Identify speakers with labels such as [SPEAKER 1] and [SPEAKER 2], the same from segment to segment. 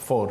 [SPEAKER 1] 4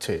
[SPEAKER 1] 6।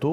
[SPEAKER 1] 2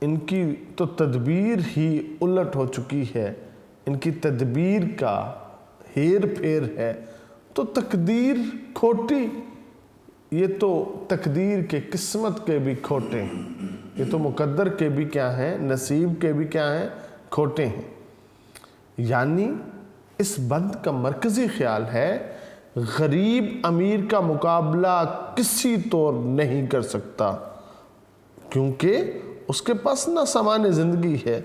[SPEAKER 1] ان کی تو تدبیر ہی الٹ ہو چکی ہے، ان کی تدبیر کا ہیر پھیر ہے، تو تقدیر کھوٹی، یہ تو تقدیر کے قسمت کے بھی کھوٹے ہیں، یہ تو مقدر کے بھی کیا ہیں، نصیب کے بھی کیا ہیں، کھوٹے ہیں۔ یعنی اس بند کا مرکزی خیال ہے غریب امیر کا مقابلہ کسی طور نہیں کر سکتا، کیونکہ اس کے پاس نہ سامان زندگی ہے،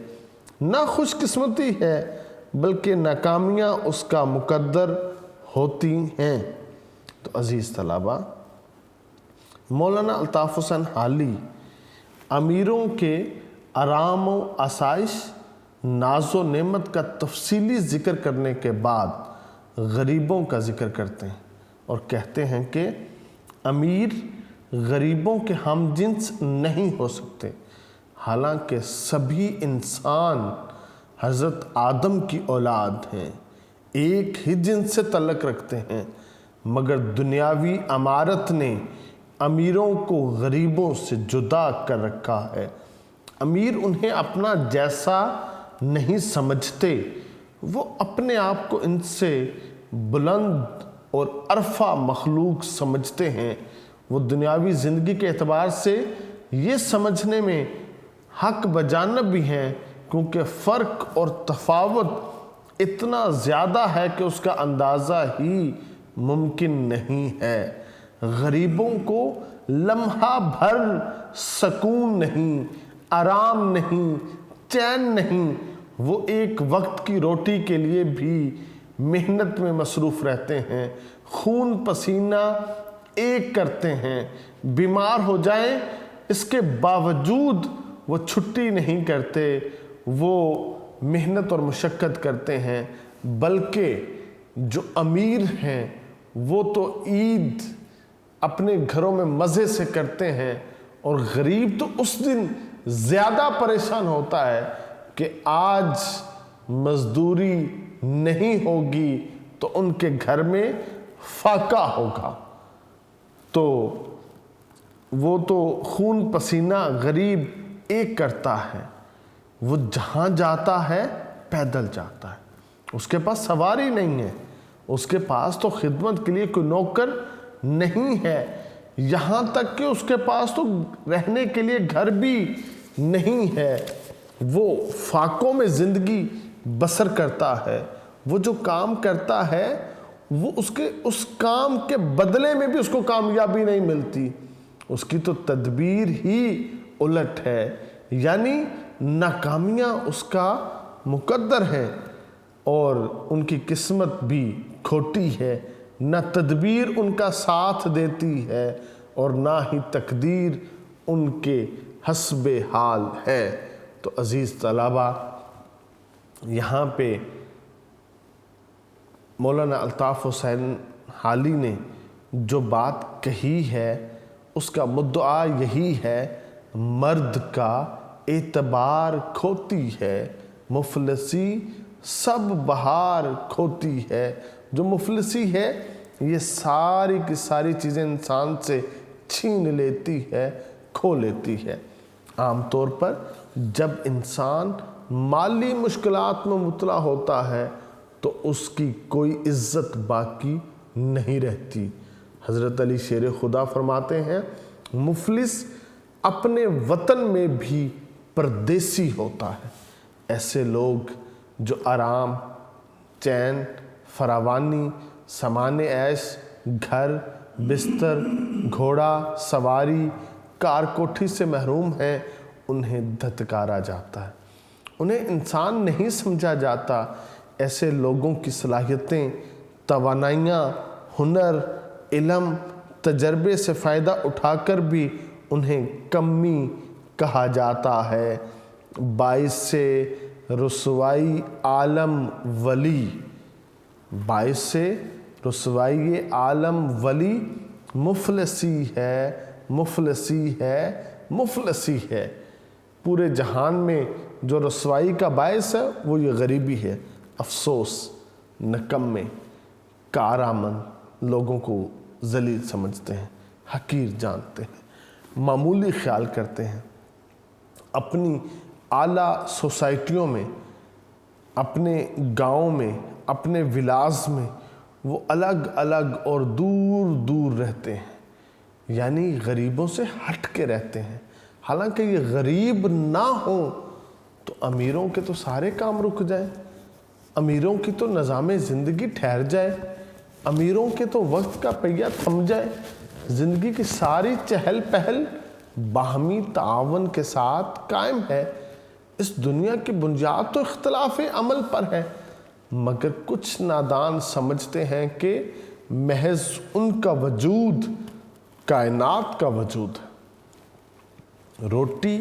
[SPEAKER 1] نہ خوش قسمتی ہے، بلکہ ناکامیاں اس کا مقدر ہوتی ہیں۔ تو عزیز طلبہ، مولانا الطاف حسین حالی امیروں کے آرام و آسائش، ناز و نعمت کا تفصیلی ذکر کرنے کے بعد غریبوں کا ذکر کرتے ہیں اور کہتے ہیں کہ امیر غریبوں کے ہم جنس نہیں ہو سکتے، حالانکہ سبھی انسان حضرت آدم کی اولاد ہیں، ایک ہی جنس سے تعلق رکھتے ہیں، مگر دنیاوی امارت نے امیروں کو غریبوں سے جدا کر رکھا ہے۔ امیر انہیں اپنا جیسا نہیں سمجھتے، وہ اپنے آپ کو ان سے بلند اور عرفہ مخلوق سمجھتے ہیں۔ وہ دنیاوی زندگی کے اعتبار سے یہ سمجھنے میں حق بجانب بھی ہیں، کیونکہ فرق اور تفاوت اتنا زیادہ ہے کہ اس کا اندازہ ہی ممکن نہیں ہے۔ غریبوں کو لمحہ بھر سکون نہیں، آرام نہیں، چین نہیں، وہ ایک وقت کی روٹی کے لیے بھی محنت میں مصروف رہتے ہیں، خون پسینہ ایک کرتے ہیں، بیمار ہو جائیں اس کے باوجود وہ چھٹی نہیں کرتے، وہ محنت اور مشقت کرتے ہیں۔ بلکہ جو امیر ہیں وہ تو عید اپنے گھروں میں مزے سے کرتے ہیں، اور غریب تو اس دن زیادہ پریشان ہوتا ہے کہ آج مزدوری نہیں ہوگی تو ان کے گھر میں فاقہ ہوگا۔ تو وہ تو خون پسینہ غریب ایک کرتا ہے، وہ جہاں جاتا ہے پیدل جاتا ہے، اس کے پاس سواری نہیں ہے، اس کے پاس تو خدمت کے لیے کوئی نوکر نہیں ہے، یہاں تک کہ اس کے پاس تو رہنے کے لیے گھر بھی نہیں ہے، وہ فاقوں میں زندگی بسر کرتا ہے۔ وہ جو کام کرتا ہے وہ اس کام کے بدلے میں بھی اس کو کامیابی نہیں ملتی، اس کی تو تدبیر ہی الٹ ہے، یعنی ناکامیاں اس کا مقدر ہے اور ان کی قسمت بھی کھوٹی ہے، نہ تدبیر ان کا ساتھ دیتی ہے اور نہ ہی تقدیر ان کے حسب حال ہے۔ تو عزیز طلبہ، یہاں پہ مولانا الطاف حسین حالی نے جو بات کہی ہے اس کا مدعا یہی ہے، مرد کا اعتبار کھوتی ہے، مفلسی سب بہار کھوتی ہے۔ جو مفلسی ہے یہ ساری کی ساری چیزیں انسان سے چھین لیتی ہے، کھو لیتی ہے۔ عام طور پر جب انسان مالی مشکلات میں مبتلا ہوتا ہے تو اس کی کوئی عزت باقی نہیں رہتی۔ حضرت علی شیر خدا فرماتے ہیں، مفلس اپنے وطن میں بھی پردیسی ہوتا ہے۔ ایسے لوگ جو آرام، چین، فراوانی، سامان عیش، گھر، بستر، گھوڑا سواری، کار کوٹھی سے محروم ہیں، انہیں دھتکارا جاتا ہے، انہیں انسان نہیں سمجھا جاتا۔ ایسے لوگوں کی صلاحیتیں، توانائیاں، ہنر، علم، تجربے سے فائدہ اٹھا کر بھی انہیں کمی کہا جاتا ہے۔ باعث رسوائی عالم ولی، باعث رسوائی عالم ولی مفلسی ہے، مفلسی ہے، مفلسی ہے۔ پورے جہان میں جو رسوائی کا باعث ہے وہ یہ غریبی ہے۔ افسوس، نکمے، کارآمد لوگوں کو ذلیل سمجھتے ہیں، حقیر جانتے ہیں، معمولی خیال کرتے ہیں۔ اپنی اعلیٰ سوسائٹیوں میں، اپنے گاؤں میں، اپنے ولاز میں وہ الگ الگ اور دور دور رہتے ہیں، یعنی غریبوں سے ہٹ کے رہتے ہیں۔ حالانکہ یہ غریب نہ ہوں تو امیروں کے تو سارے کام رک جائیں، امیروں کی تو نظام زندگی ٹھہر جائے، امیروں کے تو وقت کا پہیہ تھم جائے، زندگی کی ساری چہل پہل باہمی تعاون کے ساتھ قائم ہے۔ اس دنیا کی بنیاد تو اختلاف عمل پر ہے، مگر کچھ نادان سمجھتے ہیں کہ محض ان کا وجود کائنات کا وجود ہے۔ روٹی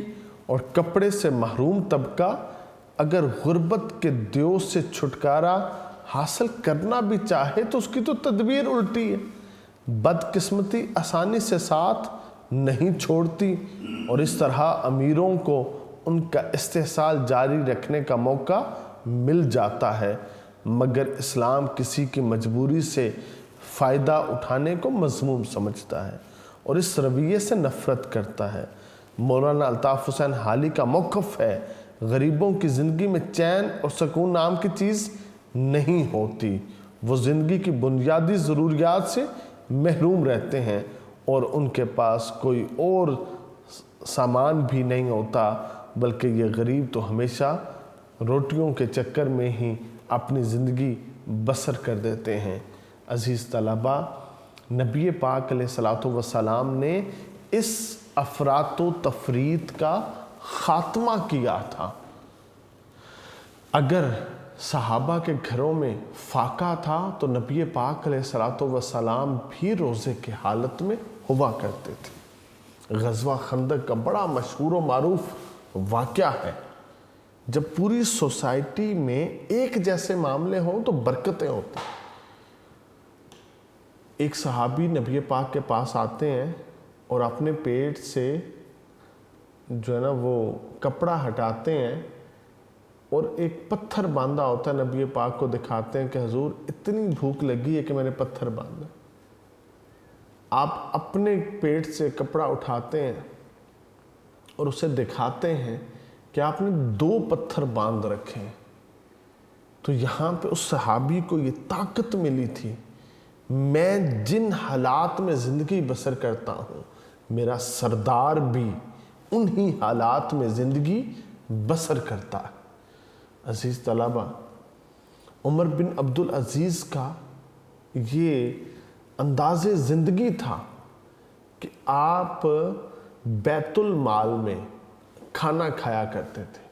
[SPEAKER 1] اور کپڑے سے محروم طبقہ اگر غربت کے دیو سے چھٹکارا حاصل کرنا بھی چاہے تو اس کی تو تدبیر الٹی ہے۔ بدقسمتی آسانی سے ساتھ نہیں چھوڑتی اور اس طرح امیروں کو ان کا استحصال جاری رکھنے کا موقع مل جاتا ہے، مگر اسلام کسی کی مجبوری سے فائدہ اٹھانے کو مذموم سمجھتا ہے اور اس رویے سے نفرت کرتا ہے۔ مولانا الطاف حسین حالی کا موقف ہے، غریبوں کی زندگی میں چین اور سکون نام کی چیز نہیں ہوتی، وہ زندگی کی بنیادی ضروریات سے محروم رہتے ہیں اور ان کے پاس کوئی اور سامان بھی نہیں ہوتا، بلکہ یہ غریب تو ہمیشہ روٹیوں کے چکر میں ہی اپنی زندگی بسر کر دیتے ہیں۔ عزیز طلبہ، نبی پاک علیہ الصلوۃ والسلام نے اس افراط و تفریط کا خاتمہ کیا تھا۔ اگر صحابہ کے گھروں میں فاقہ تھا تو نبی پاک علیہ الصلوۃ والسلام بھی روزے کی حالت میں ہوا کرتے تھے۔ غزوہ خندق کا بڑا مشہور و معروف واقعہ ہے۔ جب پوری سوسائٹی میں ایک جیسے معاملے ہوں تو برکتیں ہوتی ہیں۔ ایک صحابی نبی پاک کے پاس آتے ہیں اور اپنے پیٹ سے جو ہے نا وہ کپڑا ہٹاتے ہیں اور ایک پتھر باندھا ہوتا ہے، نبی پاک کو دکھاتے ہیں کہ حضور اتنی بھوک لگی ہے کہ میں نے پتھر باندھا۔ آپ اپنے پیٹ سے کپڑا اٹھاتے ہیں اور اسے دکھاتے ہیں کہ آپ نے 2 پتھر باندھ رکھے ہیں۔ تو یہاں پہ اس صحابی کو یہ طاقت ملی تھی، میں جن حالات میں زندگی بسر کرتا ہوں میرا سردار بھی انہی حالات میں زندگی بسر کرتا ہے۔ عزیز طلبہ، عمر بن عبدالعزیز کا یہ انداز زندگی تھا کہ آپ بیت المال میں کھانا کھایا کرتے تھے،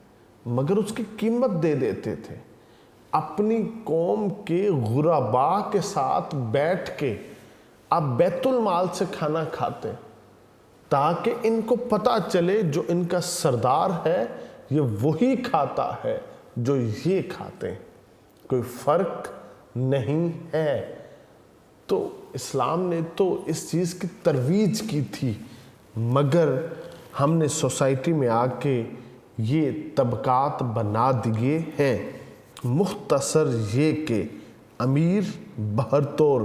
[SPEAKER 1] مگر اس کی قیمت دے دیتے تھے۔ اپنی قوم کے غرباء کے ساتھ بیٹھ کے آپ بیت المال سے کھانا کھاتے تاکہ ان کو پتہ چلے جو ان کا سردار ہے یہ وہی کھاتا ہے جو یہ کھاتے ہیں، کوئی فرق نہیں ہے۔ تو اسلام نے تو اس چیز کی ترویج کی تھی، مگر ہم نے سوسائٹی میں آ کے یہ طبقات بنا دیے ہیں۔ مختصر یہ کہ امیر بہرطور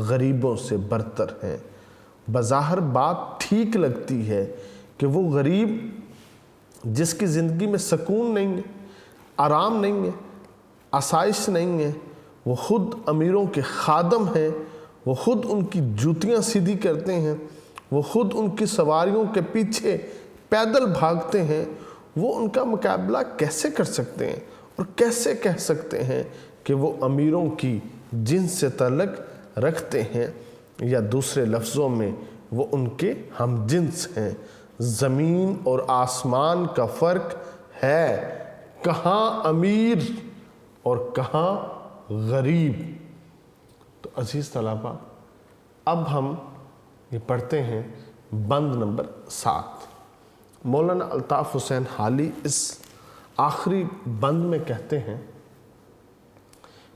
[SPEAKER 1] غریبوں سے برتر ہیں۔ بظاہر بات ٹھیک لگتی ہے کہ وہ غریب جس کی زندگی میں سکون نہیں ہے، آرام نہیں ہے، آسائش نہیں ہے، وہ خود امیروں کے خادم ہیں، وہ خود ان کی جوتیاں سیدھی کرتے ہیں، وہ خود ان کی سواریوں کے پیچھے پیدل بھاگتے ہیں، وہ ان کا مقابلہ کیسے کر سکتے ہیں اور کیسے کہہ سکتے ہیں کہ وہ امیروں کی جنس سے تعلق رکھتے ہیں، یا دوسرے لفظوں میں وہ ان کے ہم جنس ہیں۔ زمین اور آسمان کا فرق ہے، کہاں امیر اور کہاں غریب۔ تو عزیز طلبہ، اب ہم یہ پڑھتے ہیں بند نمبر 7۔ مولانا الطاف حسین حالی اس آخری بند میں کہتے ہیں،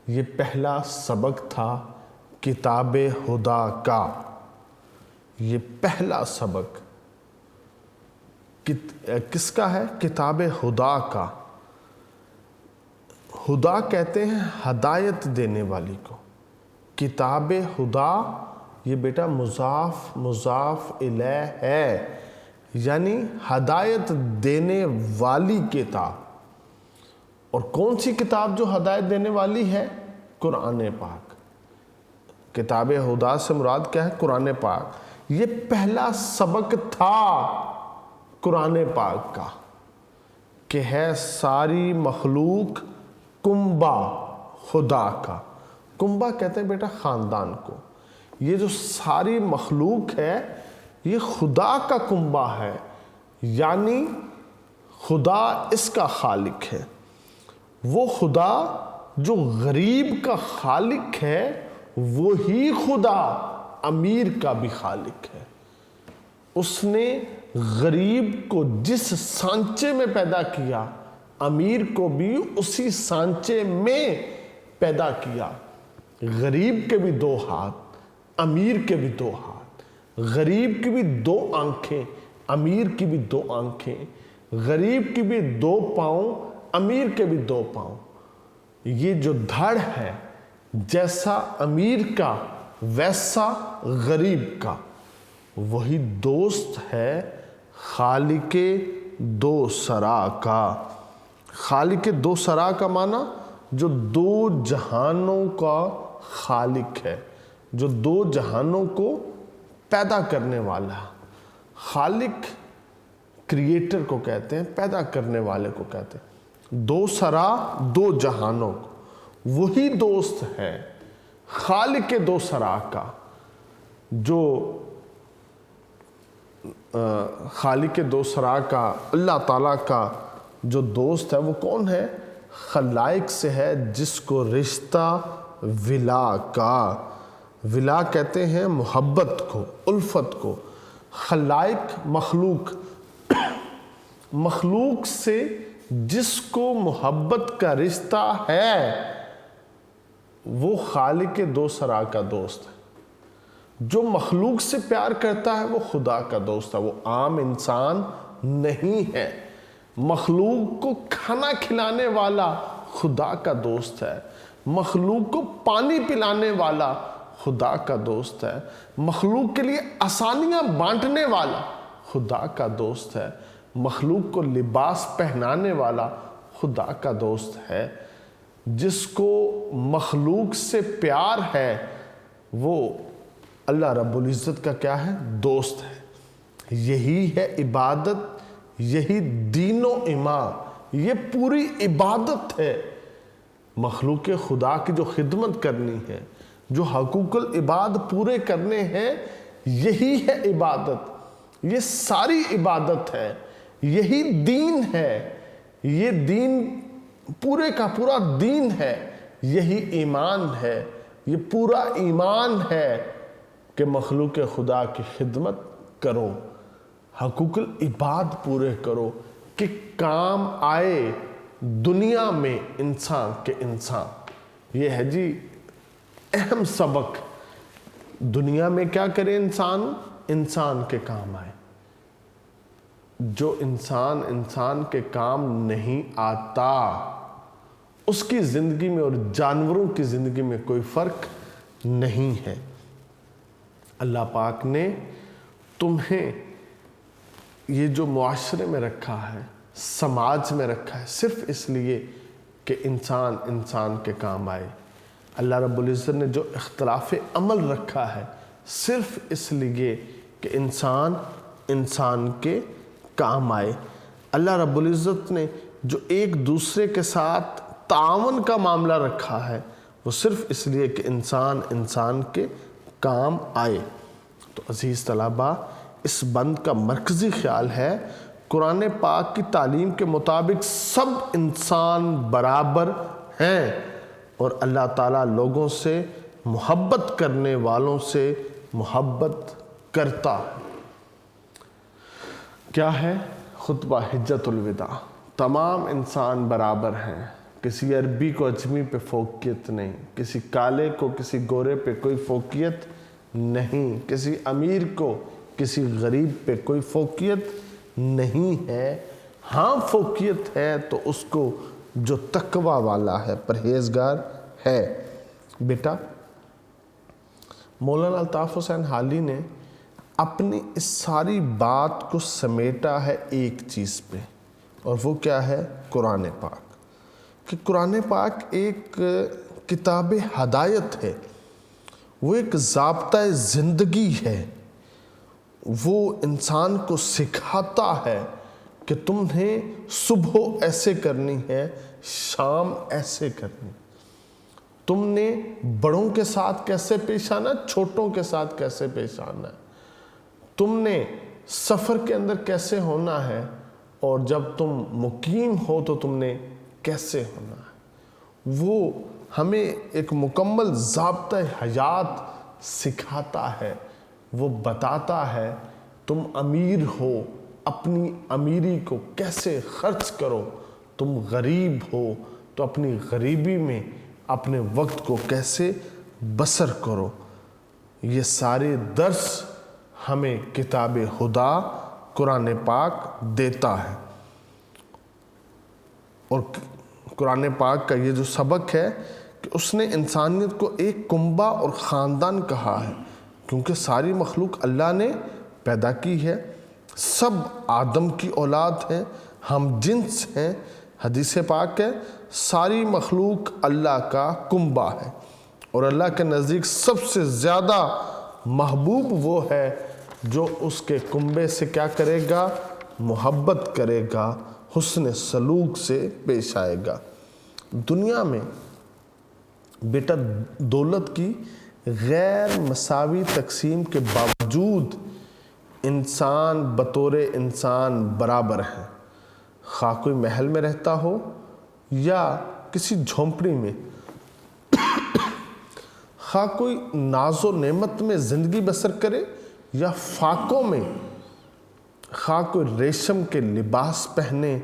[SPEAKER 1] یہ پہلا سبق تھا کتاب خدا کا۔ یہ پہلا سبق کس کا ہے؟ کتاب خدا کا۔ خدا کہتے ہیں ہدایت دینے والی کو۔ کتاب خدا یہ بیٹا مضاف الیہ ہے، یعنی ہدایت دینے والی کتاب. اور کون سی کتاب جو ہدایت دینے والی ہے؟ قرآن پاک. کتاب ہدا سے مراد کیا ہے؟ قرآن پاک. یہ پہلا سبق تھا قرآن پاک کا کہ ہے ساری مخلوق کنبہ خدا کا. کنبہ کہتے ہیں بیٹا خاندان کو. یہ جو ساری مخلوق ہے یہ خدا کا کنبہ ہے، یعنی خدا اس کا خالق ہے. وہ خدا جو غریب کا خالق ہے وہی خدا امیر کا بھی خالق ہے. اس نے غریب کو جس سانچے میں پیدا کیا امیر کو بھی اسی سانچے میں پیدا کیا. غریب کے بھی 2 ہاتھ، امیر کے بھی 2 ہاتھ. غریب کی بھی 2 آنکھیں، امیر کی بھی 2 آنکھیں. غریب کی بھی 2 پاؤں، امیر کے بھی 2 پاؤں. یہ جو دھڑ ہے جیسا امیر کا ویسا غریب کا، وہی دوست ہے خالق 2 سرا کا. خالق 2 سرا کا معنی جو 2 جہانوں کا خالق ہے، جو 2 جہانوں کو پیدا کرنے والا. خالق کریٹر کو کہتے ہیں، پیدا کرنے والے کو کہتے ہیں. 2 سرا 2 جہانوں کو، وہی دوست ہے خالق 2 سرا کا. جو خالق 2 سرا کا اللہ تعالیٰ کا جو دوست ہے وہ کون ہے؟ خلائق سے ہے جس کو رشتہ ولا کا. ولا کہتے ہیں محبت کو، الفت کو. خلائق مخلوق، مخلوق سے جس کو محبت کا رشتہ ہے وہ خالق 2 سرا کا دوست ہے. جو مخلوق سے پیار کرتا ہے وہ خدا کا دوست ہے. وہ عام انسان نہیں ہے. مخلوق کو کھانا کھلانے والا خدا کا دوست ہے. مخلوق کو پانی پلانے والا خدا کا دوست ہے. مخلوق کے لیے آسانیاں بانٹنے والا خدا کا دوست ہے. مخلوق کو لباس پہنانے والا خدا کا دوست ہے. جس کو مخلوق سے پیار ہے وہ اللہ رب العزت کا کیا ہے؟ دوست ہے. یہی ہے عبادت، یہی دین و ایمان. یہ پوری عبادت ہے. مخلوق خدا کی جو خدمت کرنی ہے، جو حقوق العباد پورے کرنے ہیں، یہی ہے عبادت. یہ ساری عبادت ہے، یہی دین ہے. یہ دین پورے کا پورا دین ہے. یہی ایمان ہے. یہ پورا ایمان ہے کہ مخلوق خدا کی خدمت کرو، حقوق العباد پورے کرو کہ کام آئے دنیا میں انسان کے انسان. یہ ہے جی اہم سبق. دنیا میں کیا کرے انسان؟ انسان کے کام آئے. جو انسان کے کام نہیں آتا اس کی زندگی میں اور جانوروں کی زندگی میں کوئی فرق نہیں ہے. اللہ پاک نے تمہیں یہ جو معاشرے میں رکھا ہے، سماج میں رکھا ہے، صرف اس لیے کہ انسان کے کام آئے. اللہ رب العزت نے جو اختلاف عمل رکھا ہے صرف اس لیے کہ انسان کے کام آئے. اللہ رب العزت نے جو ایک دوسرے کے ساتھ تعاون کا معاملہ رکھا ہے وہ صرف اس لیے کہ انسان کے کام آئے. تو عزیز طلباء، اس بند کا مرکزی خیال ہے قرآن پاک کی تعلیم کے مطابق سب انسان برابر ہیں اور اللہ تعالیٰ لوگوں سے محبت کرنے والوں سے محبت کرتا ہے. کیا ہے خطبہ حجت الوداع؟ تمام انسان برابر ہیں. کسی عربی کو اجمی پہ فوقیت نہیں، کسی کالے کو کسی گورے پہ کوئی فوقیت نہیں، کسی امیر کو کسی غریب پہ کوئی فوقیت نہیں ہے. ہاں فوقیت ہے تو اس کو جو تقوی والا ہے، پرہیزگار ہے. بیٹا مولانا الطاف حسین حالی نے اپنی اس ساری بات کو سمیٹا ہے ایک چیز پہ، اور وہ کیا ہے؟ قرآن پاک۔ کہ قرآن پاک ایک کتاب ہدایت ہے، وہ ایک ضابطۂ زندگی ہے، وہ انسان کو سکھاتا ہے کہ تمہیں صبح ایسے کرنی ہے، شام ایسے کرنی، تم نے بڑوں کے ساتھ کیسے پیش آنا، چھوٹوں کے ساتھ کیسے پیش آنا ہے، تم نے سفر کے اندر کیسے ہونا ہے، اور جب تم مقیم ہو تو تم نے کیسے ہونا ہے۔ وہ ہمیں ایک مکمل ضابطۂ حیات سکھاتا ہے، وہ بتاتا ہے تم امیر ہو، اپنی امیری کو کیسے خرچ کرو، تم غریب ہو تو اپنی غریبی میں اپنے وقت کو کیسے بسر کرو۔ یہ سارے درس ہمیں کتاب خدا قرآن پاک دیتا ہے، اور قرآن پاک کا یہ جو سبق ہے کہ اس نے انسانیت کو ایک کنبہ اور خاندان کہا ہے، کیونکہ ساری مخلوق اللہ نے پیدا کی ہے، سب آدم کی اولاد ہیں، ہم جنس ہیں۔ حدیث پاک ہے ساری مخلوق اللہ کا کنبہ ہے، اور اللہ کے نزدیک سب سے زیادہ محبوب وہ ہے جو اس کے کنبے سے کیا کرے گا؟ محبت کرے گا، حسن سلوک سے پیش آئے گا۔ دنیا میں بیٹا دولت کی غیر مساوی تقسیم کے باوجود انسان بطور انسان برابر ہیں، خواہ کوئی محل میں رہتا ہو یا کسی جھونپڑی میں، خواہ کوئی ناز و نعمت میں زندگی بسر کرے یا فاقوں میں، خواہ کوئی ریشم کے لباس پہنے،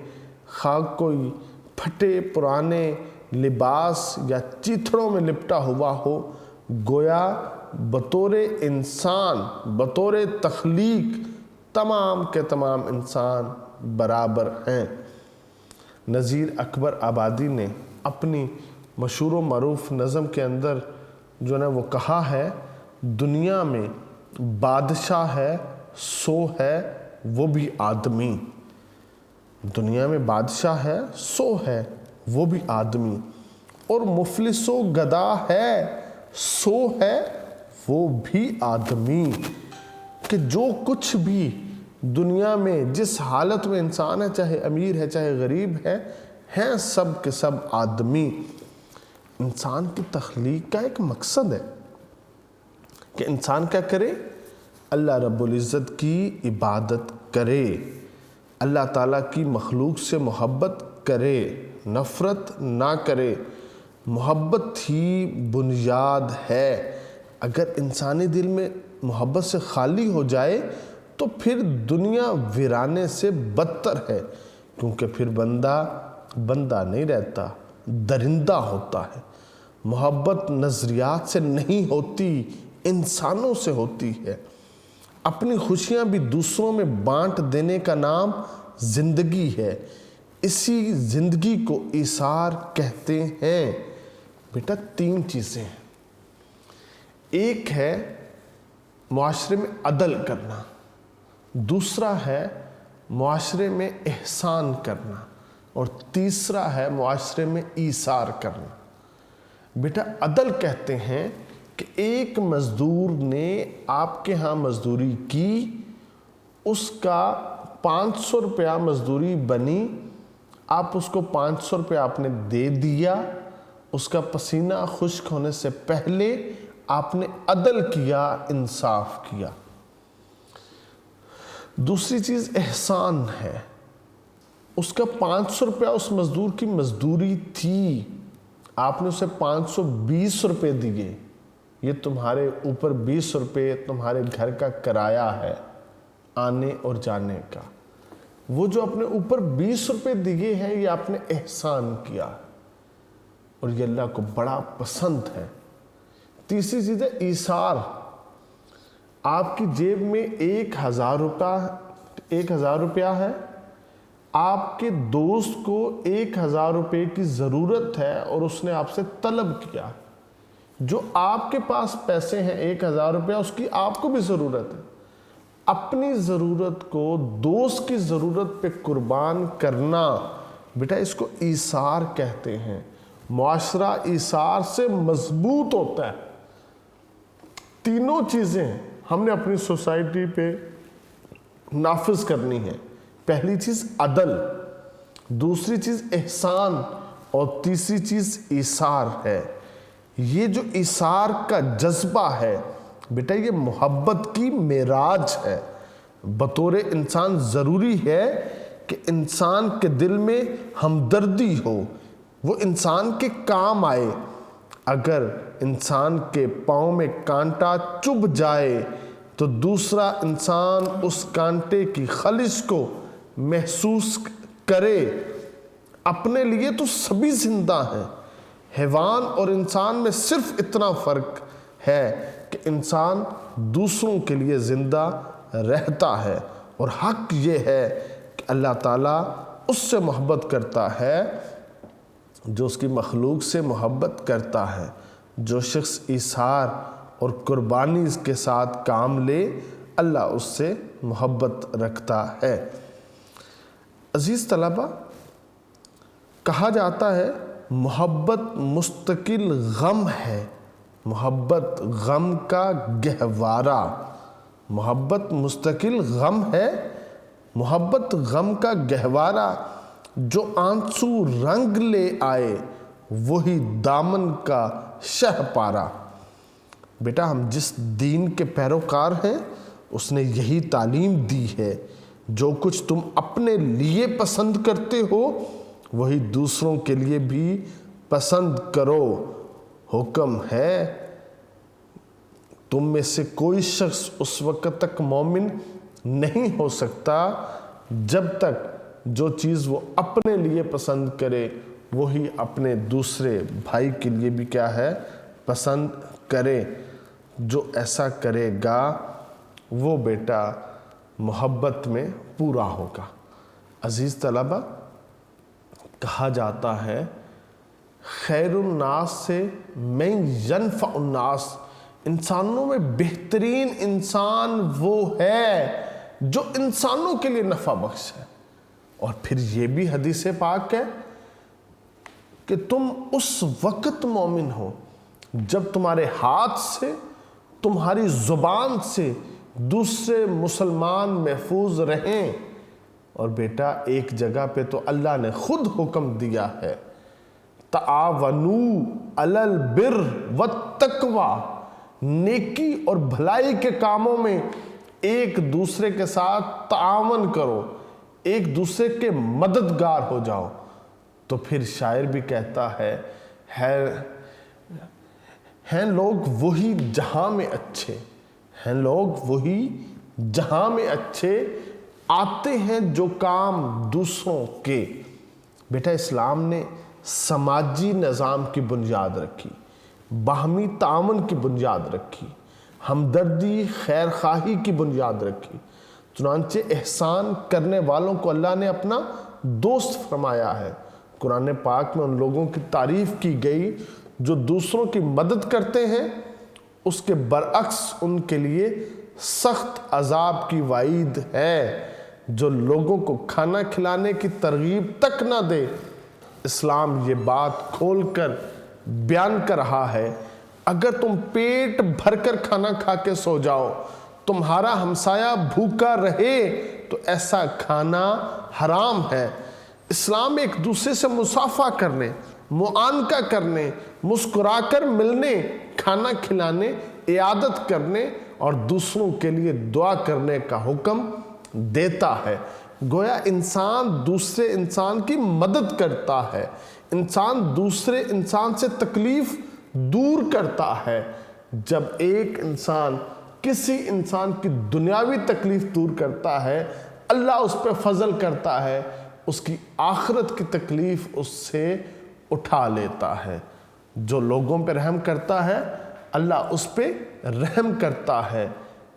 [SPEAKER 1] خواہ کوئی پھٹے پرانے لباس یا چیتھڑوں میں لپٹا ہوا ہو، گویا بطور انسان، بطور تخلیق تمام کے تمام انسان برابر ہیں۔ نذیر اکبر آبادی نے اپنی مشہور و معروف نظم کے اندر جو ہے وہ کہا ہے، دنیا میں بادشاہ ہے سو ہے وہ بھی آدمی، دنیا میں بادشاہ ہے سو ہے وہ بھی آدمی، اور مفلس و گدا ہے سو ہے وہ بھی آدمی۔ کہ جو کچھ بھی دنیا میں جس حالت میں انسان ہے، چاہے امیر ہے چاہے غریب ہے، ہیں سب کے سب آدمی۔ انسان کی تخلیق کا ایک مقصد ہے کہ انسان کیا کرے؟ اللہ رب العزت کی عبادت کرے، اللہ تعالیٰ کی مخلوق سے محبت کرے، نفرت نہ کرے۔ محبت ہی بنیاد ہے۔ اگر انسانی دل میں محبت سے خالی ہو جائے تو پھر دنیا ویرانے سے بدتر ہے، کیونکہ پھر بندہ نہیں رہتا، درندہ ہوتا ہے۔ محبت نظریات سے نہیں ہوتی، انسانوں سے ہوتی ہے۔ اپنی خوشیاں بھی دوسروں میں بانٹ دینے کا نام زندگی ہے، اسی زندگی کو ایثار کہتے ہیں۔ بیٹا تین چیزیں ہیں، ایک ہے معاشرے میں عدل کرنا، دوسرا ہے معاشرے میں احسان کرنا، اور تیسرا ہے معاشرے میں ایثار کرنا۔ بیٹا عدل کہتے ہیں کہ ایک مزدور نے آپ کے ہاں مزدوری کی، اس کا 500 روپیہ مزدوری بنی، آپ اس کو 500 روپیہ آپ نے دے دیا، اس کا پسینہ خشک ہونے سے پہلے آپ نے عدل کیا، انصاف کیا۔ دوسری چیز احسان ہے، اس کا 500 روپیہ اس مزدور کی مزدوری تھی، آپ نے اسے 520 روپے دیے، یہ تمہارے اوپر 20 روپے تمہارے گھر کا کرایہ ہے آنے اور جانے کا، وہ جو اپنے اوپر 20 روپے دیے ہیں یہ آپ نے احسان کیا، اور یہ اللہ کو بڑا پسند ہے۔ تیسری چیز ہے ایثار، آپ کی جیب میں 1000 روپیہ ہے، آپ کے دوست کو 1000 روپے کی ضرورت ہے اور اس نے آپ سے طلب کیا، جو آپ کے پاس پیسے ہیں 1000 روپیہ، اس کی آپ کو بھی ضرورت ہے، اپنی ضرورت کو دوست کی ضرورت پہ قربان کرنا، بیٹا اس کو ایثار کہتے ہیں۔ معاشرہ ایثار سے مضبوط ہوتا ہے۔ تینوں چیزیں ہم نے اپنی سوسائٹی پہ نافذ کرنی ہے۔ پہلی چیز عدل، دوسری چیز احسان، اور تیسری چیز ایثار ہے۔ یہ جو ایثار کا جذبہ ہے بیٹا، یہ محبت کی معراج ہے۔ بطور انسان ضروری ہے کہ انسان کے دل میں ہمدردی ہو، وہ انسان کے کام آئے۔ اگر انسان کے پاؤں میں کانٹا چبھ جائے تو دوسرا انسان اس کانٹے کی خلش کو محسوس کرے۔ اپنے لیے تو سبھی زندہ ہیں۔ حیوان اور انسان میں صرف اتنا فرق ہے کہ انسان دوسروں کے لیے زندہ رہتا ہے، اور حق یہ ہے کہ اللہ تعالیٰ اس سے محبت کرتا ہے جو اس کی مخلوق سے محبت کرتا ہے۔ جو شخص ایثار اور قربانی کے ساتھ کام لے، اللہ اس سے محبت رکھتا ہے۔ عزیز طلبہ، کہا جاتا ہے محبت مستقل غم ہے، محبت غم کا گہوارہ۔ محبت مستقل غم ہے، محبت غم کا گہوارہ۔ جو آنسو رنگ لے آئے وہی دامن کا شہ پارا۔ بیٹا ہم جس دین کے پیروکار ہیں اس نے یہی تعلیم دی ہے، جو کچھ تم اپنے لیے پسند کرتے ہو وہی دوسروں کے لیے بھی پسند کرو۔ حکم ہے تم میں سے کوئی شخص اس وقت تک مومن نہیں ہو سکتا جب تک جو چیز وہ اپنے لیے پسند کرے وہی اپنے دوسرے بھائی کے لیے بھی کیا ہے، پسند کرے۔ جو ایسا کرے گا وہ بیٹا محبت میں پورا ہوگا۔ عزیز طلبہ، کہا جاتا ہے خیر الناس سے من ینفع الناس، انسانوں میں بہترین انسان وہ ہے جو انسانوں کے لیے نفع بخش ہے۔ اور پھر یہ بھی حدیث پاک ہے کہ تم اس وقت مومن ہو جب تمہارے ہاتھ سے، تمہاری زبان سے دوسرے مسلمان محفوظ رہیں۔ اور بیٹا ایک جگہ پہ تو اللہ نے خود حکم دیا ہے، تعاونوا علی البر والتقوی، نیکی اور بھلائی کے کاموں میں ایک دوسرے کے ساتھ تعاون کرو، ایک دوسرے کے مددگار ہو جاؤ۔ تو پھر شاعر بھی کہتا ہے ہیں لوگ وہی جہاں میں اچھے، ہیں لوگ وہی جہاں میں اچھے، آتے ہیں جو کام دوسروں کے۔ بیٹا اسلام نے سماجی نظام کی بنیاد رکھی، باہمی تعاون کی بنیاد رکھی، ہمدردی خیر خواہی کی بنیاد رکھی۔ چنانچہ احسان کرنے والوں کو اللہ نے اپنا دوست فرمایا ہے۔ قرآن پاک میں ان لوگوں کی تعریف کی گئی جو دوسروں کی مدد کرتے ہیں، اس کے برعکس ان کے لیے سخت عذاب کی وعید ہے۔ جو لوگوں کو کھانا کھلانے کی ترغیب تک نہ دے، اسلام یہ بات کھول کر بیان کر رہا ہے اگر تم پیٹ بھر کر کھانا کھا کے سو جاؤ، تمہارا ہمسایہ بھوکا رہے تو ایسا کھانا حرام ہے۔ اسلام ایک دوسرے سے مصافحہ کرنے، معانقہ کرنے، مسکرا کر ملنے، کھانا کھلانے، عیادت کرنے اور دوسروں کے لیے دعا کرنے کا حکم دیتا ہے۔ گویا انسان دوسرے انسان کی مدد کرتا ہے، انسان دوسرے انسان سے تکلیف دور کرتا ہے۔ جب ایک انسان کسی انسان کی دنیاوی تکلیف دور کرتا ہے، اللہ اس پہ فضل کرتا ہے، اس کی آخرت کی تکلیف اس سے اٹھا لیتا ہے۔ جو لوگوں پہ رحم کرتا ہے اللہ اس پہ رحم کرتا ہے۔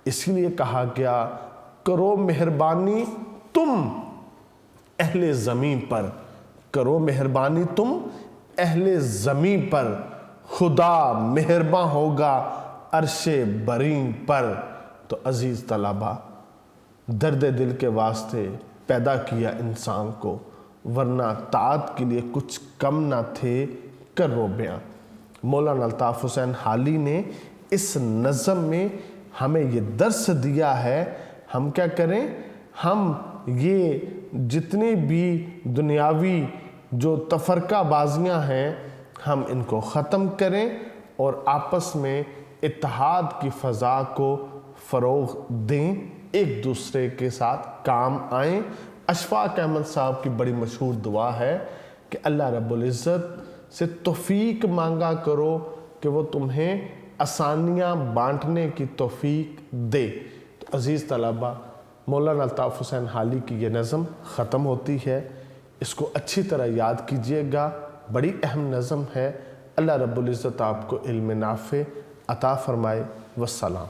[SPEAKER 1] اسی لیے کہا گیا کرو مہربانی تم اہل زمین پر، کرو مہربانی تم اہل زمین پر، خدا مہرباں ہوگا عرش برین پر۔ تو عزیز طلبہ، درد دل کے واسطے پیدا کیا انسان کو، ورنہ طاعت کے لیے کچھ کم نہ تھے کرو بیاں۔ مولانا الطاف حسین حالی نے اس نظم میں ہمیں یہ درس دیا ہے، ہم کیا کریں، ہم یہ جتنے بھی دنیاوی جو تفرقہ بازیاں ہیں ہم ان کو ختم کریں اور آپس میں اتحاد کی فضا کو فروغ دیں، ایک دوسرے کے ساتھ کام آئیں۔ اشفاق احمد صاحب کی بڑی مشہور دعا ہے کہ اللہ رب العزت سے توفیق مانگا کرو کہ وہ تمہیں آسانیاں بانٹنے کی توفیق دے۔ تو عزیز طلبہ، مولانا الطاف حسین حالی کی یہ نظم ختم ہوتی ہے، اس کو اچھی طرح یاد کیجئے گا، بڑی اہم نظم ہے۔ اللہ رب العزت آپ کو علم نافع عطا فرمائے۔ والسلام۔